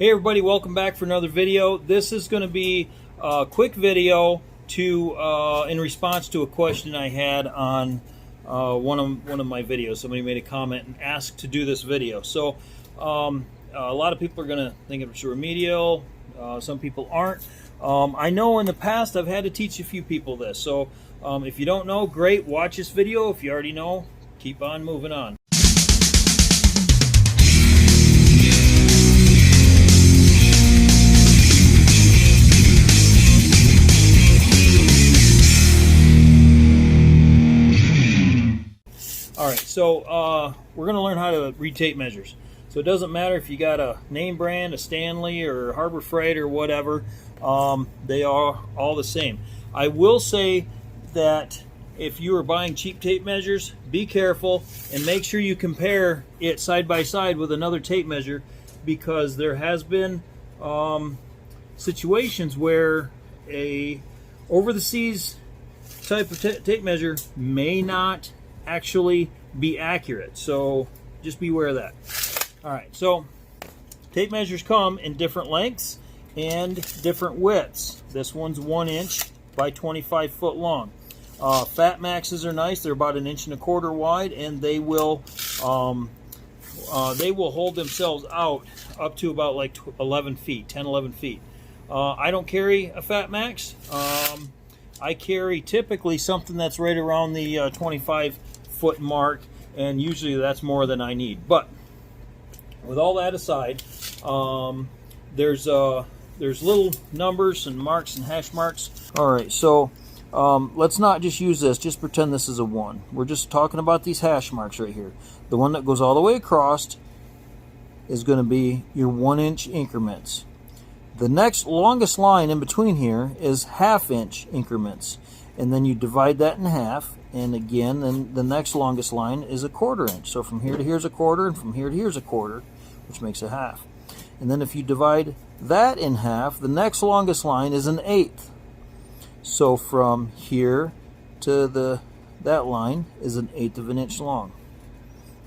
Hey everybody, welcome back for another video. This is going to be a quick video in response to a question I had on one of my videos. Somebody made a comment and asked to do this video. So a lot of people are going to think it's remedial. Some people aren't. I know in the past I've had to teach a few people this. So if you don't know, great, watch this video. If you already know, keep on moving on. Alright, so we're going to learn how to read tape measures. So it doesn't matter if you got a name brand, a Stanley, or Harbor Freight, or whatever. They are all the same. I will say that if you are buying cheap tape measures, be careful and make sure you compare it side by side with another tape measure, because there has been situations where a over-the-seas type of tape measure may not actually be accurate, so just beware of that. Alright, so tape measures come in different lengths and different widths. This one's 1 inch by 25 foot long. Fat Maxes are nice. They're about 1.25 inches wide, and they will hold themselves out up to about like 11 feet, 10, 11 feet. I don't carry a Fat Max. I carry typically something that's right around the 25 foot mark, and usually that's more than I need. But with all that aside, there's little numbers and marks and hash marks. Alright, so let's not just use this, just pretend this is a 1. We're just talking about these hash marks right here. The one that goes all the way across is going to be your 1 inch increments. The next longest line in between here is 1/2 inch increments, and then you divide that in half, and again then the next longest line is 1/4 inch. So from here to here's 1/4, and from here to here's 1/4, which makes 1/2. And then if you divide that in half, the next longest line is 1/8. So from here to that line is 1/8 of an inch long.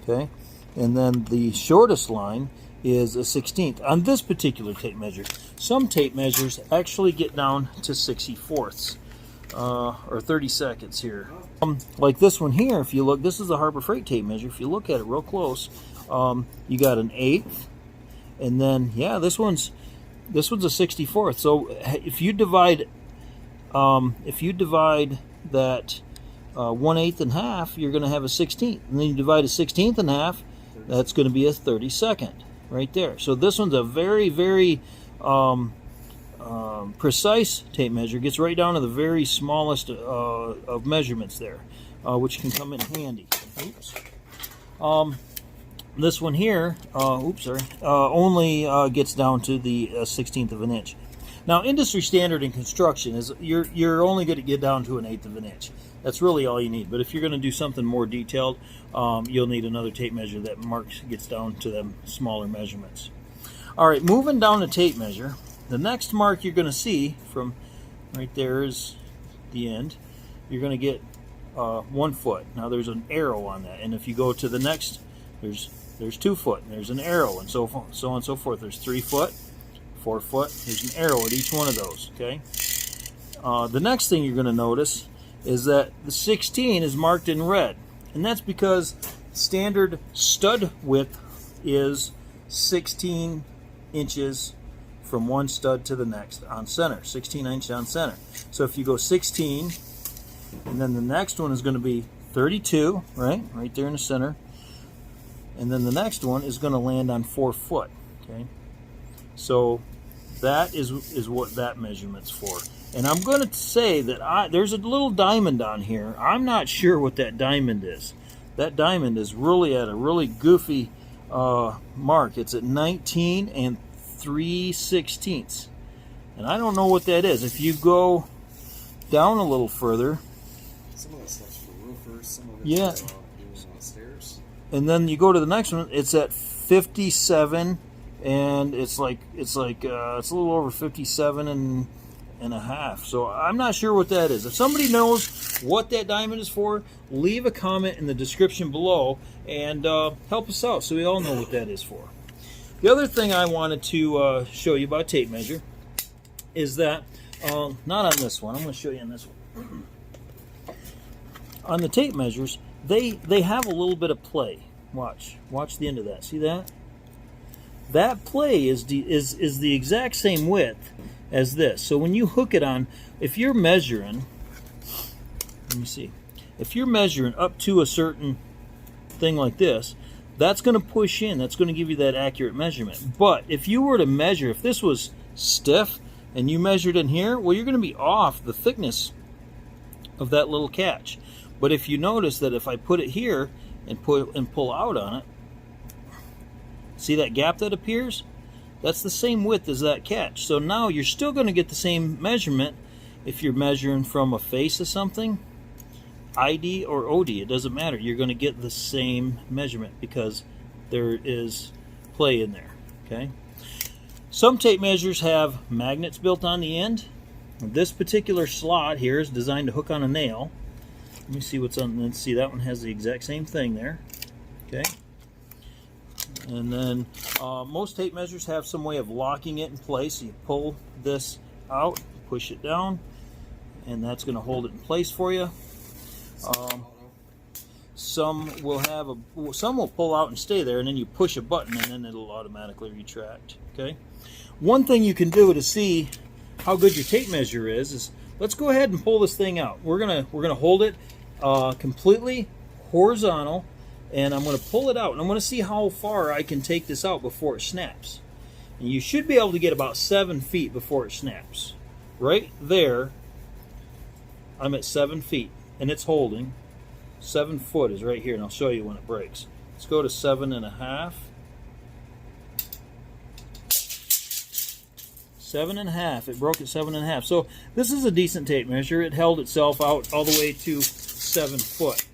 Okay, and then the shortest line is 1/16 on this particular tape measure. Some tape measures actually get down to 64ths or 32nds here. Like this one here, if you look, this is a Harbor Freight tape measure. If you look at it real close, you got 1/8, and then yeah, this one's a 64th. So if you divide that 1/8 in half, you're going to have a 16th, and then you divide a 16th in half, that's going to be a 32nd right there. So this one's a very, very precise tape measure. Gets right down to the very smallest of measurements there, which can come in handy. Oops. This one here, only gets down to the 16th of an inch. Now, industry standard in construction is you're only going to get down to 1/8 of an inch. That's really all you need. But if you're going to do something more detailed, you'll need another tape measure that gets down to them smaller measurements. All right, moving down the tape measure, the next mark you're going to see from right there is the end. You're going to get 1 foot. Now there's an arrow on that, and if you go to the next, there's 2 foot, and there's an arrow, and so on and so forth. There's 3 foot, 4 foot. There's an arrow at each one of those. Okay. The next thing you're going to notice is that the 16 is marked in red, and that's because standard stud width is 16 inches from one stud to the next on center, 16 inches on center. So if you go 16, and then the next one is going to be 32, right there in the center, and then the next one is going to land on 4 foot. Okay, so that is what that measurement's for. And I'm going to say that there's a little diamond on here. I'm not sure what that diamond is. That diamond is really at a really goofy mark. It's at 19 3/16, and I don't know what that is. If you go down a little further, some of that stuff's for roofers, some of it's for doing on stairs. And then you go to the next one. It's at 57, and it's a little over 57 and a half. So I'm not sure what that is. If somebody knows what that diamond is for, leave a comment in the description below and help us out so we all know what that is for. The other thing I wanted to show you about tape measure is that, not on this one, I'm going to show you on this one. On the tape measures, they have a little bit of play. Watch the end of that. See that? That play is the exact same width as this. So when you hook it on, if you're measuring, let me see, if you're measuring up to a certain thing like this, that's going to push in. That's going to give you that accurate measurement. But if you were to measure, if this was stiff and you measured in here, well, you're going to be off the thickness of that little catch. But if you notice that if I put it here and pull out on it, see that gap that appears? That's the same width as that catch. So now you're still going to get the same measurement if you're measuring from a face of something, ID or OD, it doesn't matter. You're going to get the same measurement because there is play in there. Okay. Some tape measures have magnets built on the end. This particular slot here is designed to hook on a nail. Let me see what's on. Let's see, that one has the exact same thing there. Okay. And then most tape measures have some way of locking it in place. So you pull this out, push it down, and that's going to hold it in place for you. Some will pull out and stay there, and then you push a button and then it'll automatically retract. Okay. One thing you can do to see how good your tape measure is let's go ahead and pull this thing out. We're gonna hold it completely horizontal, and I'm going to pull it out, and I'm going to see how far I can take this out before it snaps. And you should be able to get about 7 feet before it snaps. Right there, I'm at 7 feet, and it's holding. 7 foot is right here, and I'll show you when it breaks. Let's go to 7.5. 7.5. It broke at 7.5. So this is a decent tape measure. It held itself out all the way to 7 foot.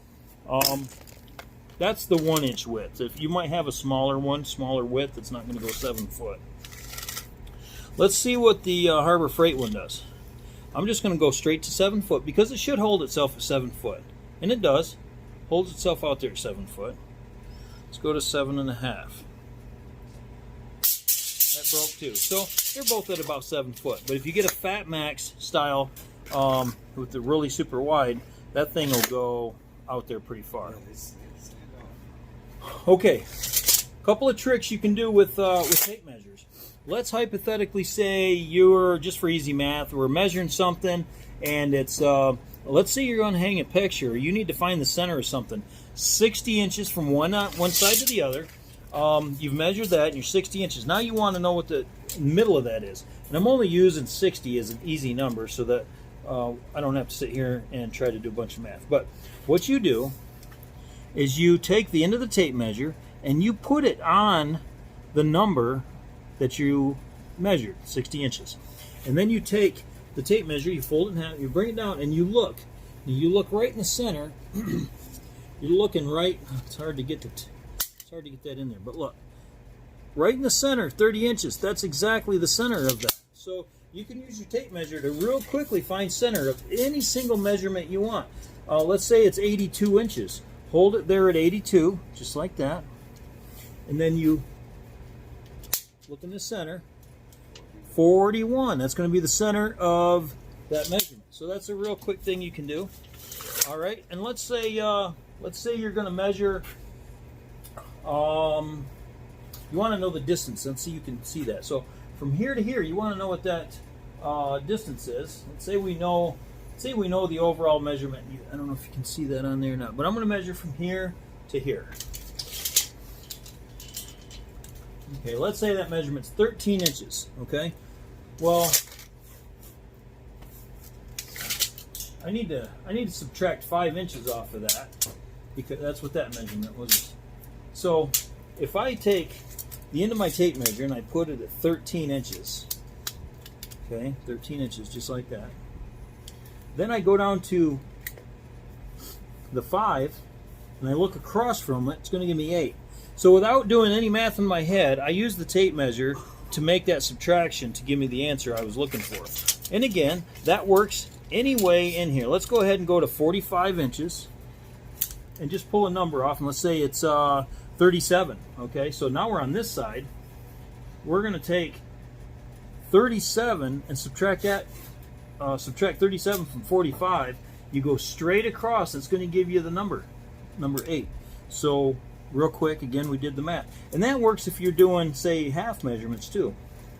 That's the 1 inch width. If you might have a smaller width, it's not going to go 7 foot. Let's see what the Harbor Freight one does. I'm just going to go straight to 7 foot because it should hold itself at 7 foot. And it does. Holds itself out there at 7 foot. Let's go to 7.5. That broke too. So they're both at about 7 foot. But if you get a Fat Max style with the really super wide, that thing will go out there pretty far. Okay, a couple of tricks you can do with tape measures. Let's hypothetically say you're, just for easy math, we're measuring something, and it's, let's say you're going to hang a picture. You need to find the center of something. 60 inches from one side to the other. You've measured that, and you're 60 inches. Now you want to know what the middle of that is. And I'm only using 60 as an easy number so that I don't have to sit here and try to do a bunch of math. But what you do is you take the end of the tape measure and you put it on the number that you measured, 60 inches. And then you take the tape measure, you fold it in half, you bring it down, and you look. And you look right in the center. You're looking right. It's hard to get that in there, but look, right in the center, 30 inches. That's exactly the center of that. So you can use your tape measure to real quickly find center of any single measurement you want. Let's say it's 82 inches. Hold it there at 82, just like that. And then you look in the center. 41. That's going to be the center of that measurement. So that's a real quick thing you can do. All right. And let's say you're going to measure. You want to know the distance, and so you can see that. So from here to here, you want to know what that distance is. Let's say we know the overall measurement. I don't know if you can see that on there or not, but I'm going to measure from here to here. Okay, let's say that measurement's 13 inches. Okay, well, I need to subtract 5 inches off of that because that's what that measurement was. So if I take the end of my tape measure and I put it at 13 inches, okay, 13 inches, just like that. Then I go down to the 5 and I look across from it, it's going to give me 8. So without doing any math in my head, I use the tape measure to make that subtraction to give me the answer I was looking for. And again, that works any way in here. Let's go ahead and go to 45 inches and just pull a number off, and let's say it's 37. Okay, so now we're on this side. we're going to take 37 and subtract that. Subtract 37 from 45. You go straight across. It's going to give you the number 8. So real quick, again, we did the math, and that works if you're doing, say, half measurements too.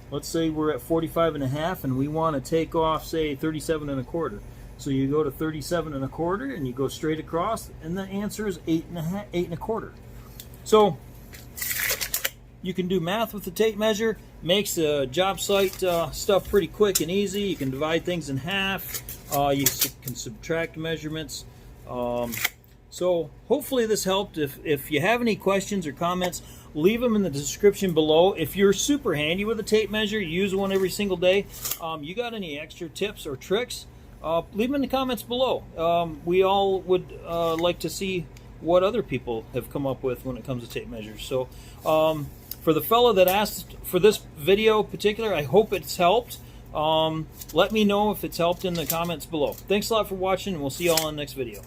Let's say we're at 45 and a half, and we want to take off, say, 37 and a quarter. So you go to 37 and a quarter, and you go straight across, and the answer is 8 and a quarter. So you can do math with the tape measure. Makes the job site stuff pretty quick and easy. You can divide things in half. You can subtract measurements. So hopefully this helped. If you have any questions or comments, leave them in the description below. If you're super handy with a tape measure, use one every single day, you got any extra tips or tricks, leave them in the comments below. We all would like to see what other people have come up with when it comes to tape measures. So for the fellow that asked for this video in particular, I hope it's helped. Let me know if it's helped in the comments below. Thanks a lot for watching, and we'll see you all in the next video.